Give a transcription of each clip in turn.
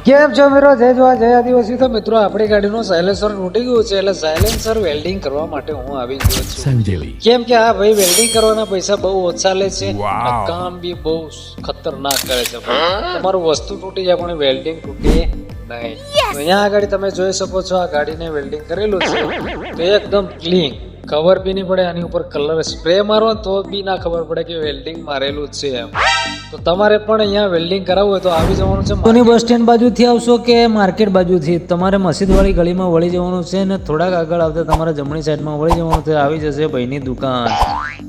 કેમ છો મિત્રો? જય જોવા જય આદિવાસી. તો મિત્રો આપણી ગાડીનું સાયલેન્સર તૂટી ગયું છે, એટલે સાયલેન્સર વેલ્ડિંગ કરવા માટે હું આવી ગયો છું. કેમ કે આ ભાઈ વેલ્ડિંગ કરવાના પૈસા બહુ ઓછા લે છે, અને કામ બી બહુ ખતરનાક કરે છે. તમારું વસ્તુ તૂટી જાય પણ વેલ્ડિંગ તૂટે નહીં. અહીંયા આગળ તમે જોઈ શકો છો, આ ગાડીને વેલ્ડિંગ કરેલું છે તો એકદમ ક્લીન. ખબર બી નહીં પડે, આની ઉપર કલર સ્પ્રે મારો તો બી ના ખબર પડે કે વેલ્ડિંગ મારેલું જ છે એમ. તો તમારે પણ અહીંયા વેલ્ડિંગ કરાવવું હોય તો આવી જવાનું છે. સોની બસ સ્ટેન્ડ બાજુથી આવશો કે માર્કેટ બાજુથી, તમારે મસ્જિદવાળી ગલીમાં વળી જવાનું છે, ને થોડાક આગળ આવતા તમારે જમણી સાઈડમાં વળી જવાનું છે. આવી જશે ભાઈની દુકાન.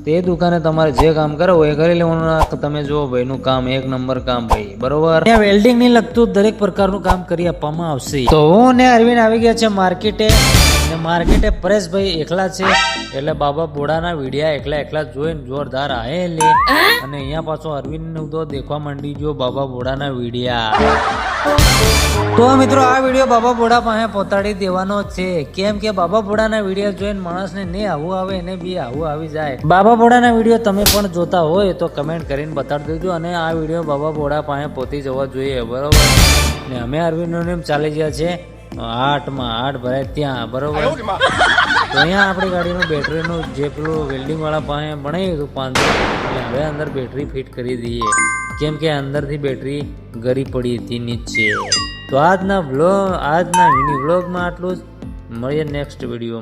તે દુકાને તમારે જે કામ કરવું એ કરી લેવાનું. તમે જુઓ ભાઈનું કામ એક નંબર કામ ભાઈ, બરોબર. ત્યાં વેલ્ડિંગ ની લગતું દરેક પ્રકારનું કામ કરી આપવામાં આવશે. તો હું ને અરવિંદ આવી ગયા છે માર્કેટે. માર્કેટે પરેશભાઈ એકલા છે, એટલે બાબા બોડાના વિડિયા એકલા જોઈને જોરદાર આએ લે. અને અહીંયા પાછો અરવિંદ નું તો દેખવા માંડી ગયો બાબા બોડાના વિડિયા. તો મિત્રો આ વિડીયો બાબા બોડા પાસે પહોંચાડી દેવાનો છે. કેમ કે બાબા બોડાના વિડીયો જોઈને માણસને ને આવું આવે એને બી આવું આવી જાય. બાબા બોડાના વિડીયો તમે પણ જોતા હોય તો કમેન્ટ કરીને બતાડી દેજો. અને આ વિડીયો બાબા બોડા પાસે પહોંચી જવા જોઈએ, બરોબર. ને અમે અરવિંદ ચાલી ગયા છે 8 ભરાય ત્યાં, બરોબર. તો અહીંયા આપણી ગાડીનું બેટરીનું જે પેલું વેલ્ડિંગ વાળા પાસે બનાવ્યું હતું 500, એટલે હવે અંદર બેટરી ફિટ કરી દઈએ. કેમ કે અંદરથી બેટરી ગરી પડી હતી નીચે. તો આજના મિની વ્લોગમાં આટલું જ. મળીએ નેક્સ્ટ વિડીયો.